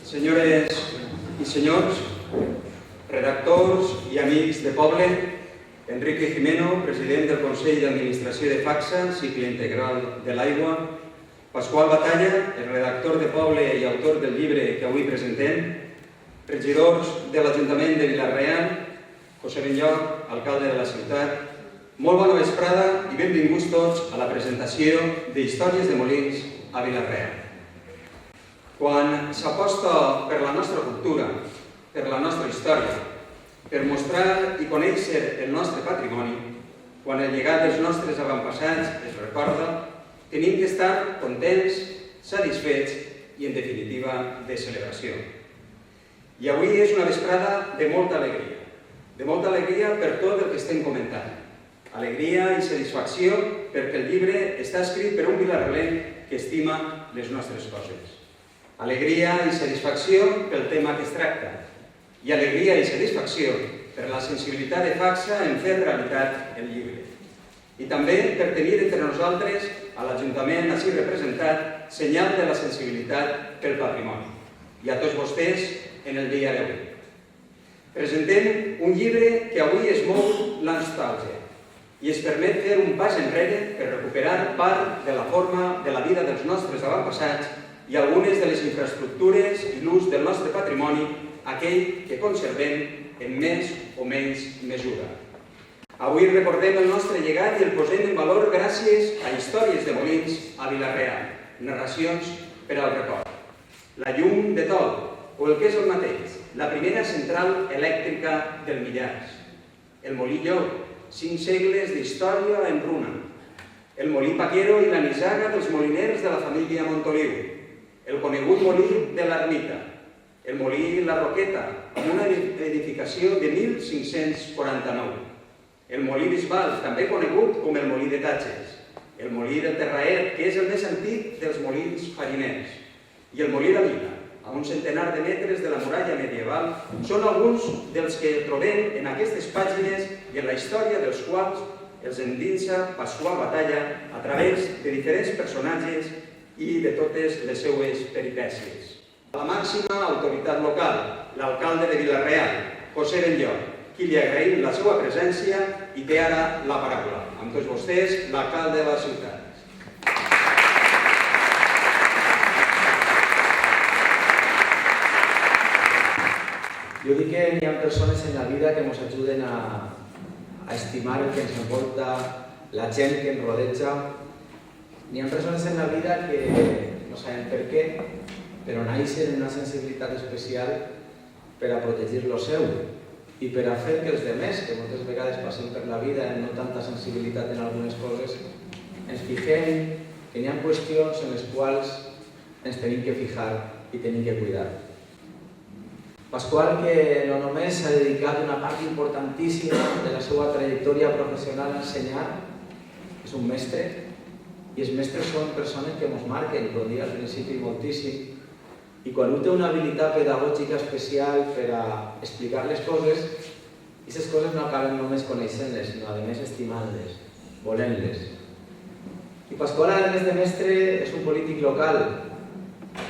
Senyores i senyors, redactors i amics de poble, Enrique Jimeno, president del Consell d'Administració de FACSA, cicle integral de l'aigua, Pasqual Batalla, el redactor de poble i autor del llibre que avui presentem, regidors de l'Ajuntament de Vila-real, José Benlloc, alcalde de la ciutat, molt bona vesprada i benvinguts tots a la presentació d'Històries de Molins a Vila-real. Quan s'aposta per la nostra cultura, per la nostra història, per mostrar i conèixer el nostre patrimoni, quan el llegat dels nostres avantpassats es recorda, tenim d'estar contents, satisfets i, en definitiva, de celebració. I avui és una vesprada de molta alegria per tot el que estem comentant. Alegria i satisfacció perquè el llibre està escrit per un vilarrelenc que estima les nostres coses. Alegria i satisfacció pel tema que es tracta. I alegria i satisfacció per la sensibilitat de FACSA en fer realitat el llibre. I també per tenir entre nosaltres, a l'Ajuntament així representat, senyal de la sensibilitat pel patrimoni. I a tots vostès en el dia d'avui. Presentem un llibre que avui es mou la nostàlgia i es permet fer un pas enrere per recuperar part de la forma de la vida dels nostres avantpassats i algunes de les infraestructures i l'ús del nostre patrimoni, aquell que conservem en més o menys mesura. Avui recordem el nostre llegat i el posem en valor gràcies a Històries de Molins a Vila-real, narracions per al record. La llum de Tol, o el que és el mateix, la primera central elèctrica del Millars. El molí Llop, 5 segles d'història en runa. El molí Paquero i la nissaga dels moliners de la família Montoliu. El conegut molí de l'Ermita. El molí La Roqueta, amb una edificació de 1549. El molí Bisbal, també conegut com el molí de Tatxes. El molí del Terraet, que és el més antic dels molins fariners. I el molí La Vila, a un centenar de metres de la muralla medieval, són alguns dels que trobem en aquestes pàgines i en la història dels quals els endinsa Pasqual Batalla a través de diferents personatges i de totes les seues peripècies. La màxima autoritat local, l'alcalde de Vila-real, José Benlloc, qui li agraïm la seva presència i té ara la paraula. Amb tots vostès, l'alcalde de la ciutat. Jo dic que hi ha persones en la vida que ens ajuden a estimar el que ens envolta, la gent que ens rodeja. Hi ha persones en la vida que no sabem per què, però naixen una sensibilitat especial per a protegir lo seu i per a fer que els demés, que moltes vegades passem per la vida amb no tanta sensibilitat en algunes coses, ens fixem que hi ha qüestions en les quals ens tenim que fijar i tenim que cuidar. Pasqual, que no només s'ha dedicat una part importantíssima de la seva trajectòria professional a ensenyar, és un mestre, i els mestres són persones que ens marquen, com deia al principi, moltíssim, i quan un té una habilitat pedagògica especial per a explicar les coses, aquestes coses no acaben només coneixent-les, sinó a més estimant-les, volent-les. I Pasqual, a més de mestre, és un polític local,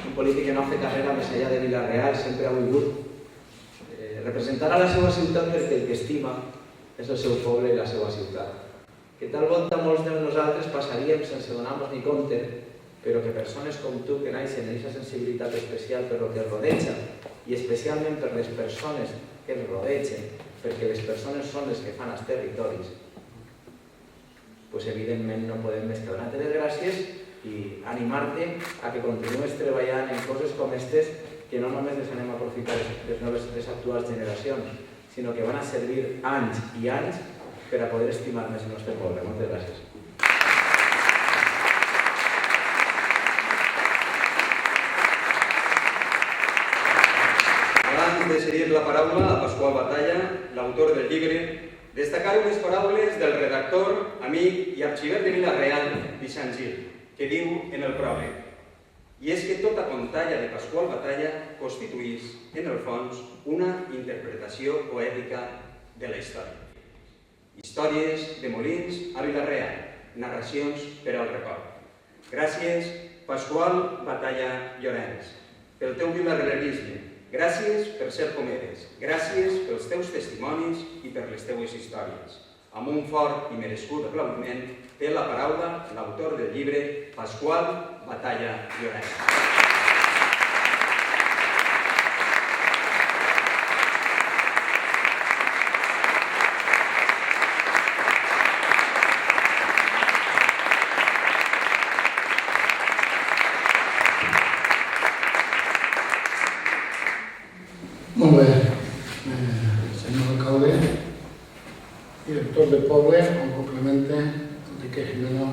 un polític que no ha fet carrera més enllà de Vila-real, sempre ha volgut representar a la seva ciutat perquè el que estima és el seu poble i la seva ciutat. Que tal volta molts de nosaltres passaríem sense donar-nos ni compte, però que persones com tu que naixen en aquesta sensibilitat especial per el que els rodeja i especialment per les persones que els rodegen, perquè les persones són les que fan els territoris, doncs evidentment no podem més que donar-te les gràcies i animar-te a que continues treballant en coses com aquestes que no només les anem a aprofitar les actuals generacions, sinó que van a servir anys i anys per a poder estimar més el nostre poble. Moltes gràcies. Abans de cedir la paraula a Pasqual Batalla, l'autor del llibre, destacar unes paraules del redactor, amic i arxiver de Vila-real, Vicent Gil, que diu en el pròleg: i és que tota contalla de Pasqual Batalla constituís, en el fons, una interpretació poètica de la història. Històries de Molins a Vila-real, narracions per al record. Gràcies, Pasqual Batalla Llorenç. pel teu vilarrelerisme, gràcies per ser com eres, gràcies pels teus testimonis i per les teues històries. Amb un fort i merescut aplaudiment té la paraula l'autor del llibre Pasqual Batalla Llorenç. Molt bé, senyor alcalde, director de poble, com complemente Enrique Jimeno,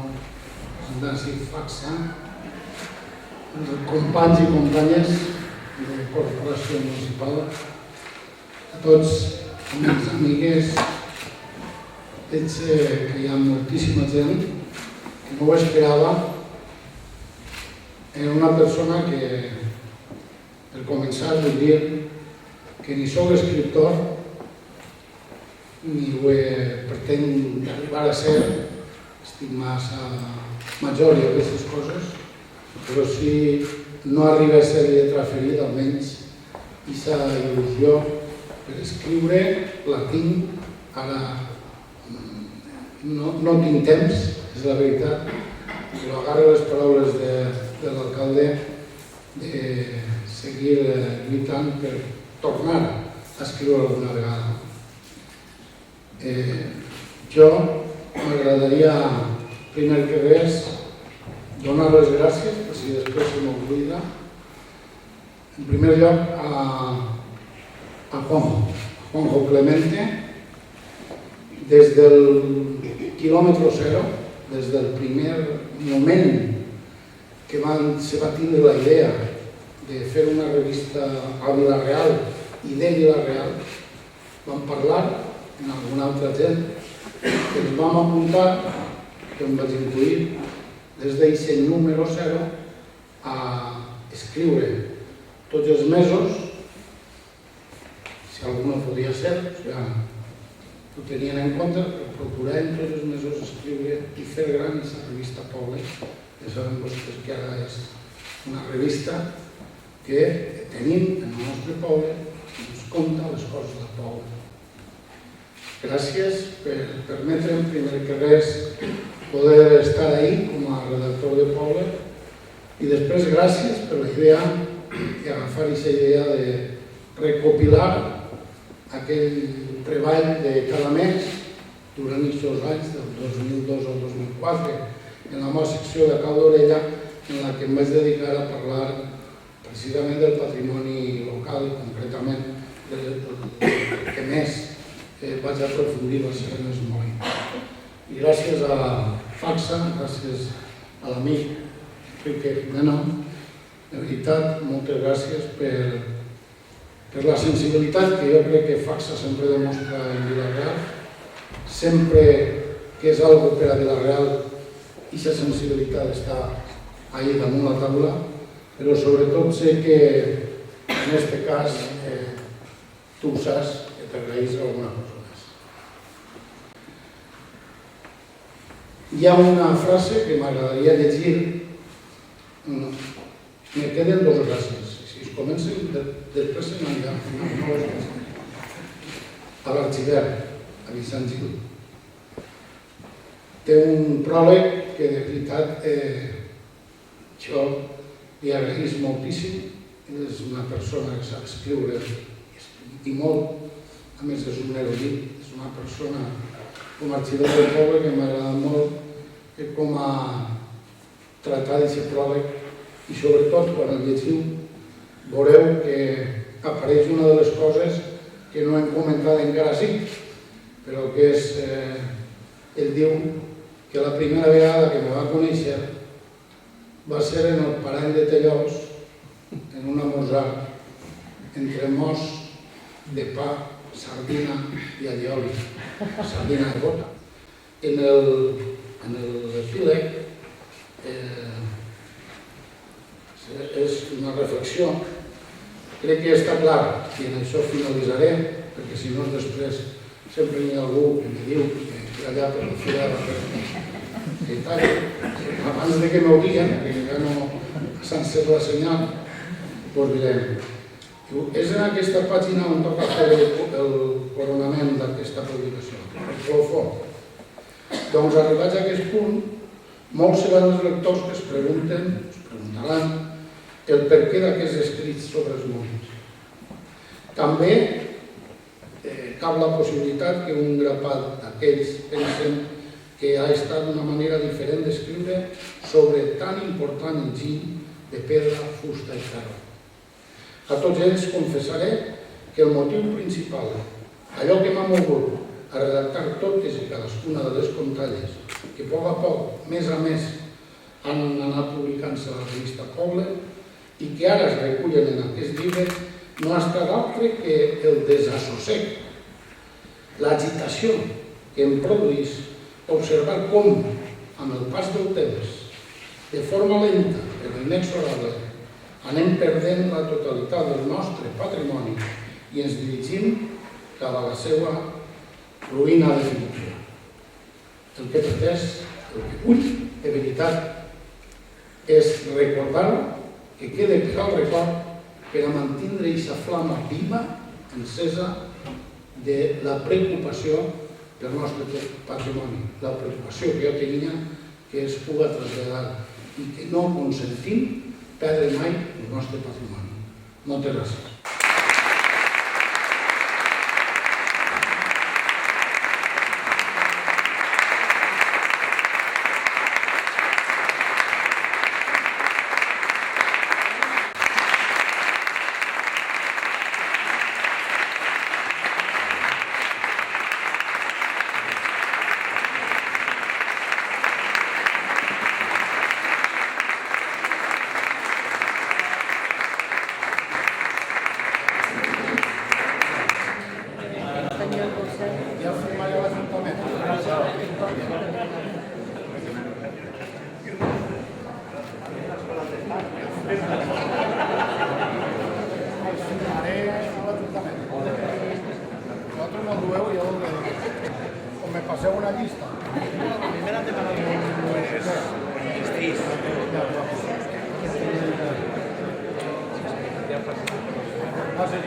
representant Facsa, companys i companyes de la corporació municipal, a tots, amics, amigues, veig que hi ha moltíssima gent que no ho esperava. Era una persona que, per començar, vull dir que ni sóc escriptor ni ho pretenc arribar a ser, estic massa major i aquestes coses, però si no arriba a ser lletra ferida, almenys aquesta il·lusió per escriure la tinc. Ara no tinc temps, és la veritat, però agarro les paraules de l'alcalde de seguir lluitant per tornar a escriure alguna vegada. Jo m'agradaria, primer que res, donar les gràcies, per si després se m'oblida, en primer lloc a Juanjo Clemente, des del quilòmetre zero, des del primer moment que se va tindre la idea de fer una revista a Vila-real i de Vila-real, vam parlar amb alguna altra gent que ens vam apuntar, que em vaig intuir, des d'aquest número 0 a escriure tots els mesos, si algú no podia ser, ho tenien en compte, però procuràvem tots els mesos escriure i fer gran aquesta revista Poble, que saben vostès que ara és una revista que tenim en el nostre poble i ens conta les coses del poble. Gràcies per permetre'm, primer que res, poder estar ahí com a redactor de poble i després gràcies per la idea i agafar aquesta idea de recopilar aquell treball de cada mes durant aquests anys, del 2002 al 2004, en la meva secció de Cau d'Orella, en la que em vaig dedicar a parlar precisament del patrimoni local i concretament del que més vaig aprofundir va ser en els molins. I gràcies a Facsa, gràcies a l'amic Enrique Jimeno, de veritat, moltes gràcies per la sensibilitat que jo crec que Facsa sempre demostra en Vila-real. Sempre que és algo per a Vila-real, aquesta sensibilitat està ahí damunt la taula, però sobretot sé que en aquest cas tu ho saps, que t'agraïs alguna cosa més. Hi ha una frase que m'agradaria llegir, me queden dos gràcies, si es comencen després se m'anirà, a l'Arxivert, a Vicent Gil. Té un pròleg que de veritat jo li agraïs moltíssim. És una persona que sap escriure i molt, a més és un erudit, és una persona com a arxiver del poble que m'agrada molt com a tractar d'aquest pròleg i sobretot quan el llegiu veureu que apareix una de les coses que no hem comentat encara sí, però que és, ell diu que la primera vegada que me va conèixer va ser en el Parany de Tellols, en un esmorzar, entre mos de pa, sardina i allioli, sardina de bota. En l'epíleg és una reflexió, crec que està clar, i en això finalitzaré, perquè si no després sempre hi ha algú que em diu que allà per la fila que talla, abans que m'obliguen, perquè ja no s'ha encès la senyal, us direm. És en aquesta pàgina on toca fer el coronament d'aquesta publicació, el colofó. Doncs, arribats a aquest punt, molts seran els lectors que es preguntaran el perquè d'aquests escrits sobre els moments. També cap la possibilitat que un grapat d'aquells pensen que ha estat una manera diferent d'escriure sobre tan important enginy de pedra, fusta i ferro. A tots ells confessaré que el motiu principal, allò que m'ha mogut a redactar totes i cadascuna de les contalles que a poc, més a més, han anat publicant-se a la revista Poble i que ara es recullen en aquest llibre, no ha estat altre que el desassossec, l'agitació que em produís observar com, amb el pas del temps, de forma lenta però inexorable, anem perdent la totalitat del nostre patrimoni i ens dirigim cap a la seva ruïna definitiva. El que pretès, el que vull, de veritat, és recordar que quede per al record per a mantindre aquesta flama viva, encesa, de la preocupació del nostre patrimoni, la preocupació que jo tenia que es puga traslladar i que no consentim perdre mai el nostre patrimoni. Moltes gràcies. Va ser